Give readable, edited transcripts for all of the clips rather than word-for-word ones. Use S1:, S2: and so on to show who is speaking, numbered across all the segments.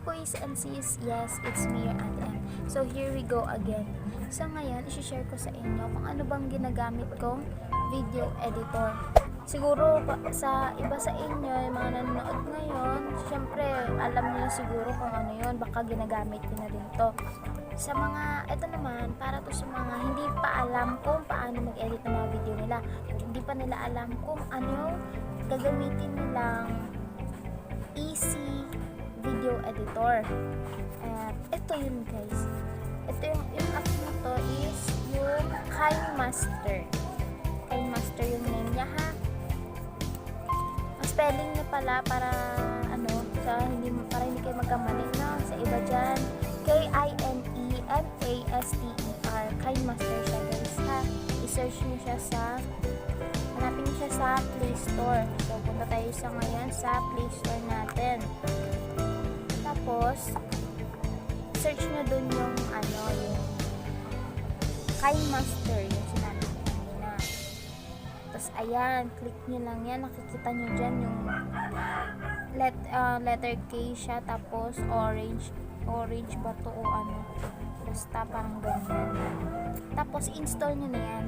S1: boys and sis, yes, it's me, your Ate M. So here we go again. So ngayon, isi-share ko sa inyo kung ano bang ginagamit kong video editor. Siguro sa iba sa inyo, yung mga nanonood ngayon, syempre alam niyo siguro kung ano yun, baka ginagamit ko na din to. Sa mga, ito naman, para to sa mga hindi pa alam kung paano mag-edit ng mga video nila. Hindi pa nila alam kung ano gagamitin nilang easy video editor. At ito yun guys. Ito yung app na to is yung Kayong Master. Kayong Master yung name niya ha. Ang spelling niya pala para ano, para hindi kayo magkamali na sa iba dyan. K-I-N-E-M-A-S-T-E-R. Kayong Master siya guys ha. I-search niyo siya hanapin niyo siya sa Play Store. So punta tayo ngayon sa Play Store natin. Tapos search nyo dun yung yung Kayong Master, yung sinabi ko kanina. Tapos ayan, click nyo lang yan, nakikita nyo dyan yung letter K siya, tapos orange ba to o ano, basta parang ganyan. Tapos install nyo na yan.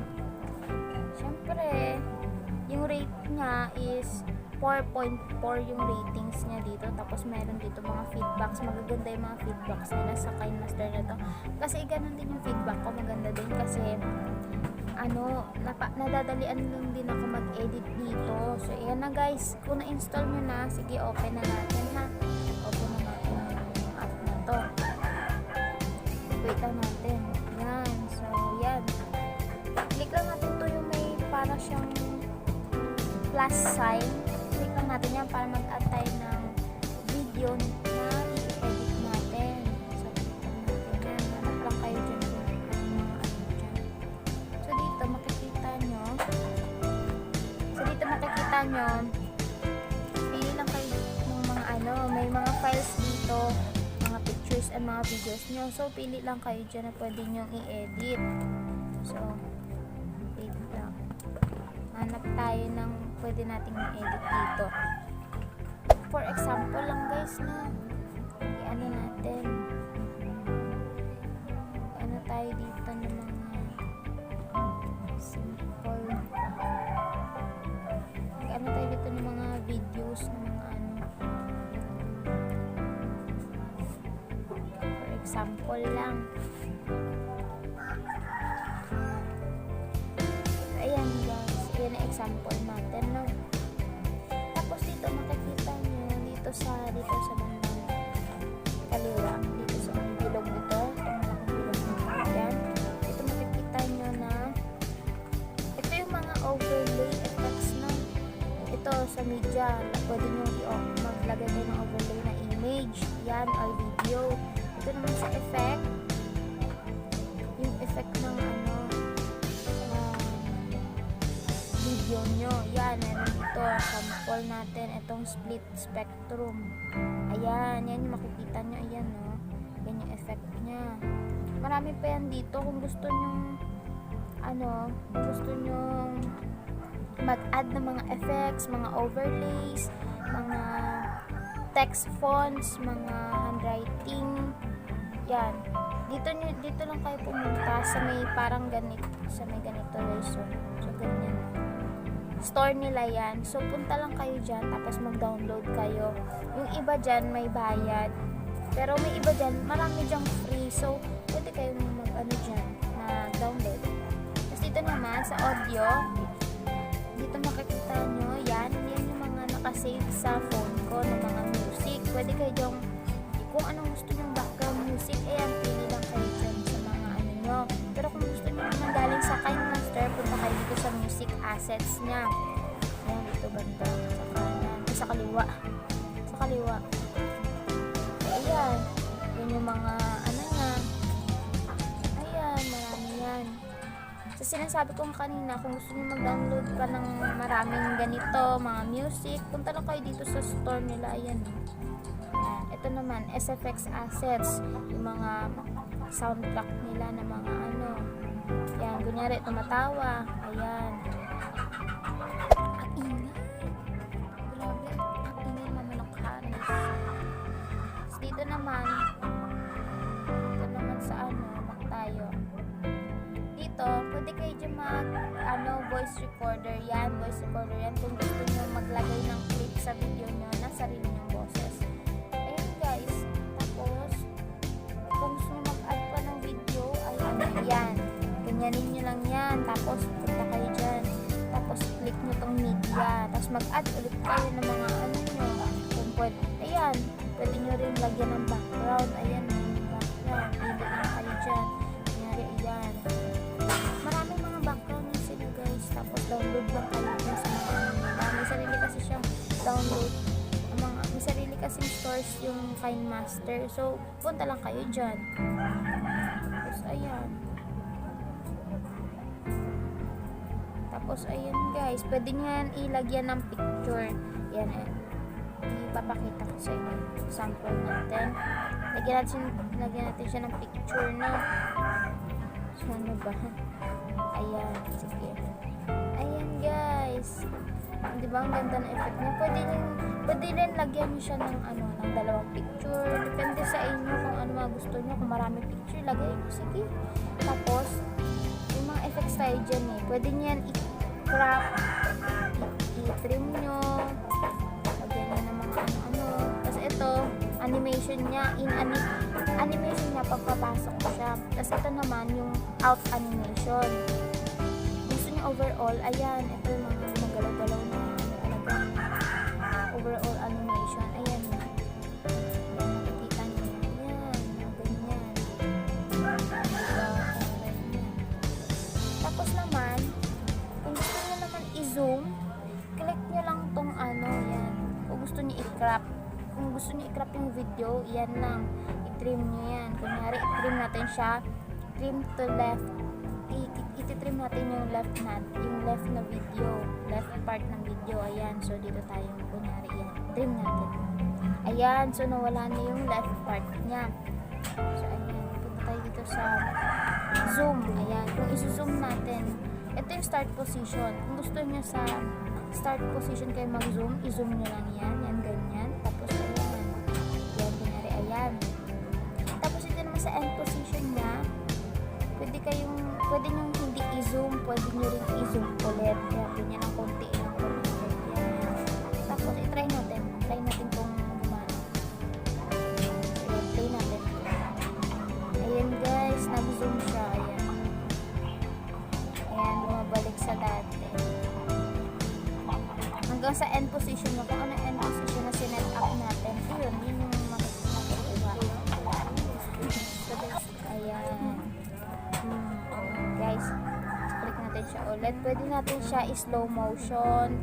S1: Syempre yung rate niya is 4.4 yung ratings niya dito. Tapos meron dito mga feedbacks. Magaganda yung mga feedbacks nila sa Kayong Master na to. Kasi ganun din yung feedback ko. Maganda din kasi nadadalian lang din ako mag-edit dito. So ayan na guys. Kung na-install nyo na, sige open na natin ha. Open na natin yung app na to. Wait lang natin. Yan. So yan. Click lang natin to yung may para siyang plus sign. Click lang natin yan para mag-add tayo ng video na i-edit natin. So, click natin yan. Hanap lang kayo dyan kung ano mga dyan. So, dito makikita nyo. Pili lang kayo ng mga may mga files dito, mga pictures and mga videos nyo. So, pili lang kayo dyan na pwede nyo i-edit. So, wait lang. Hanap tayo ng pwede nating i-edit dito. For example lang guys na natin. Tayo dito ng mga simple. Tayo dito ng mga videos ng mga For example lang. Ayan guys. Yan ang example natin, no? Tapos dito makikita nyo dito sa bandang kaliwa, dito sa bilog nito, itong malaking bilog nito, yan. Ito makikita nyo na ito yung mga overlay effects na ito sa media. Pwede nyo maglagay kayo ng overlay na image, yan, or video. Ito naman sa effect, yung effect ng video nyo. Yan, meron dito. Sample natin. Itong split spectrum. Ayan. Yan yung makikita nyo. Ayan, no. Yan yung effect nya. Marami pa yan dito. Kung gusto nyo mag-add ng mga effects, mga overlays, mga text fonts, mga handwriting. Yan. Dito lang kayo pumunta sa may parang ganito. Sa may ganito lesson. So, ganyan. Store nila yan. So, punta lang kayo dyan, tapos mag-download kayo. Yung iba dyan, may bayad. Pero may iba dyan, marami dyang free. So, pwede kayo dyan, na download. Tapos dito naman, sa audio, dito makikita nyo, yan yung mga nakasave sa phone ko ng mga music. Pwede kayo dyan, kung anong gusto nyo background music, ayan, pili lang kayo dyan sa mga nyo. Pero kung gusto nyo naman galing sa Kayong Master, punta kayo dito sa music assets nya. Ayan, dito banda. Sa kanan. Sa kaliwa. Sa kaliwa. Ayan. Yan yung mga nya. Ayan, marami yan. So, sinasabi ko kanina, kung gusto nyo mag-download pa ng maraming ganito, mga music, punta lang kayo dito sa store nila. Ayan. Ayan. Ito naman, SFX assets. Yung mga soundtrack nila na mga yan, kunyari tumatawa, ayan, ang ingay, grabe, ang ingay mamanakhan. Dito naman pwede kayo dyan voice recorder yan. Kung gusto nyo maglagay ng clip sa video nyo na sarili nyong boses. Ayun guys. Tapos, kung gusto nyo mag-add pa ng video, yan. Ganyanin nyo lang yan. Tapos, punta kayo dyan. Tapos, click nyo tong media. Tapos, mag-add ulit kayo ng mga nyo. Kung pwede, ayan. Pwede nyo rin lagyan ng background. Ayan, background. Pwede lang kayo dyan. Kunyari, ayan. Maraming mga background yun sila guys. Tapos, download lang kayo dyan sa mga may sarili kasi siyang download. May sarili kasing stores yung KineMaster. So, punta lang kayo dyan. Tapos, ayan. Tapos, ayan guys. Pwede nyo yan ilagyan ng picture. Yan, ipapakita ko sa inyo. Sample natin. Lagyan natin siya ng picture na. So, ano ba? Ayan. Sige. Ayan guys. Di ba ang ganda ng effect niya? Pwede rin lagyan niyo siya ng ng dalawang picture. Depende sa inyo kung ano mga gusto niyo. Kung maraming picture, lagay niyo. Sige. Tapos, yung mga effects tayo dyan pwede niyo yan i-crop, i-trim niyo. Lagyan niyo ng mga ano. Tapos ito, animation niya. Animation niya pagpapasok ko siya. Tapos ito naman yung out animation. Gusto niyo overall, ayan. Ito yung mga gumagalaw-galaw na talaga. Overall animation. Ayan. Nakikita niyo. Ayan. Ganyan. Tapos naman, kung gusto niyo naman i-zoom, click niyo lang tong yan. Kung gusto niyo i-crop. Kung gusto niyo i-crop yung video, yan lang. I-trim niyo yan. Kunyari, i-trim natin siya. Trim to left. I-trim natin yung left na video. Left part ng video. Ayan. So, dito tayo. Kunyari, yan. Trim natin. Ayan. So, nawala na yung left part niya. So, ayan. Punta tayo dito sa zoom. Ayan. Kung i-zoom natin, ito yung start position. Kung gusto niyo sa start position kayo mag-zoom, i-zoom nyo lang yan. Yan, ganyan. Tapos, ayan. Yan, kunyari, ayan. Tapos, ito naman sa end position niya, pwede nyo hindi i-zoom, pwede nyo rin i-zoom ulit. Yan, ganyan ang konti lang. Yan. Tapos, i-try natin. Try natin kung gumana. So, play natin. Ayan, guys. Nag-zoom siya. Ayan. Ayan, bumabalik sa dati. Hanggang sa end position mo. Kung ano end position na sinet up natin, yun yung makukuha. Ayan. Guys, click natin siya ulit. Pwede natin siya i-slow motion.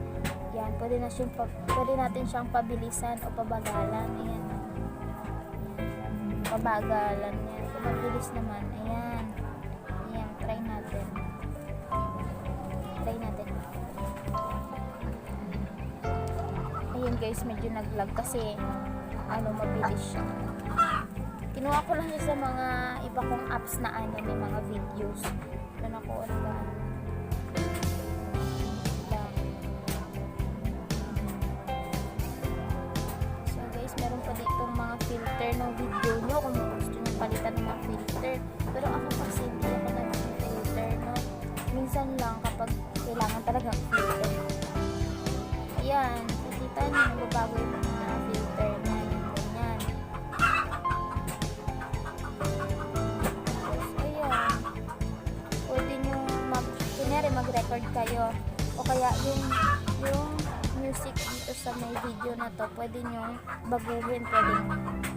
S1: Yan, pwede natin siyang pabilisan o pabagalan. Ayan. Pabagalan yan. Kung mabilis naman, ayan. Ayan, try natin. Ayun guys, medyo nag-lag kasi mabilis siya. Kinuha ko lang siya sa mga iba kong apps na may mga videos. Doon ako So guys, meron pa ditong mga filter ng video nyo kung gusto nyo palitan ng mga filter. Pero ako kasi hindi ako nag-filter, no? Minsan lang kapag kailangan talaga filter. Ayan, nakikita nyo, nagbabago yung mga filter na yan, ganyan. Tapos, ayan. Pwede nyo kunyari mag-record kayo. O kaya yung music dito sa may video na to, pwede nyo baguhin. Pwedeng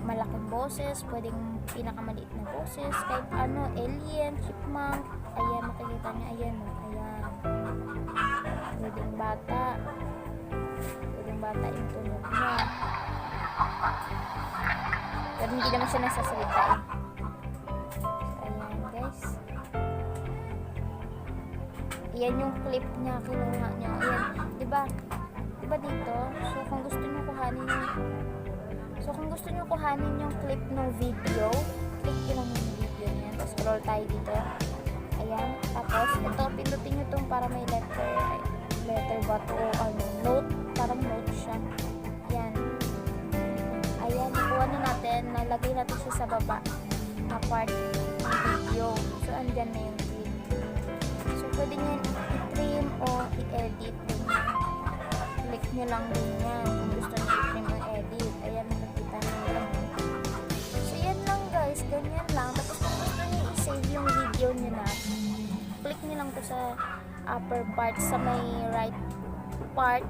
S1: malaking boses, pwedeng pinakamaliit na boses, kahit alien, chipmunk. Ayan, makikita nyo, ayan. Pwedeng bata yung tunog niya. Pero hindi naman siya nasasalita Ayan guys. Ayan yung clip niya, kinuha niya. Ayan, diba dito? So kung gusto nyo kuhanin yung clip ng video, click nyo lang yung video niya. Tapos scroll tayo dito. Ayan. Tapos ito, pindutin nyo itong para may letter ba to o note, parang note siya. Ayan. Ayan, nakuha na natin, nalagay natin siya sa baba na part ng video. So, andyan na yung clip. So, pwede nyo i-trim o i-edit. Click nyo lang din yan kung gusto nyo i-trim o edit. Ayan, nakikita nyo lang. So, yan lang guys. Ganyan lang. Tapos kung gusto nyo i-save yung video nyo na, click nyo lang to sa upper part, sa may right part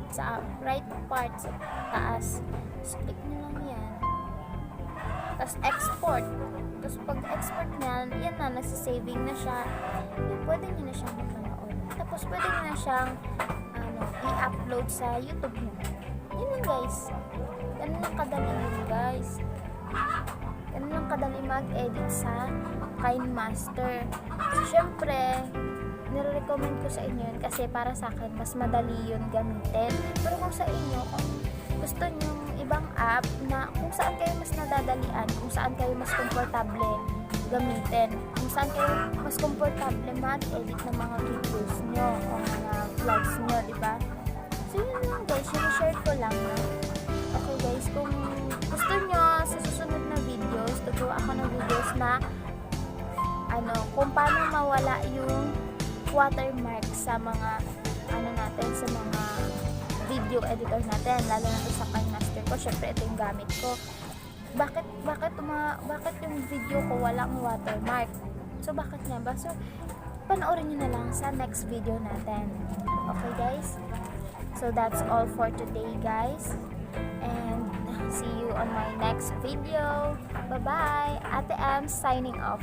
S1: sa taas. So, click nyo lang yan. Tapos export. Tapos pag export nyan, yan na, nasa-saving na siya. Yan, pwede nyo na siyang mapanood. Tapos pwede nyo na siyang i-upload sa YouTube nyo. Yun lang guys. Ganun lang kadali yun guys. Ganun lang kadali mag-edit sa KineMaster. So, syempre, nire-recommend ko sa inyo yun kasi para sa akin, mas madali yun gamitin. Pero kung sa inyo, kung gusto nyo ibang app na kung saan kayo mas nadadalian, kung saan kayo mas komportable gamitin, kung saan kayo mas komportable mag-edit ng mga videos nyo o mga vlogs nyo, diba? So, yun lang guys, share ko lang na. Okay guys, kung gusto nyo sa susunod na videos, gagawa ako ng videos na kung paano mawala yung watermark sa mga natin, sa mga video editor natin, lalo na sa KineMaster ko. Syempre ito yung gamit ko. Bakit yung video ko walang watermark? So bakit nga ba? So panoorin niyo na lang sa next video natin. Okay guys? So that's all for today guys. And see you on my next video. Bye bye. Ate M signing off.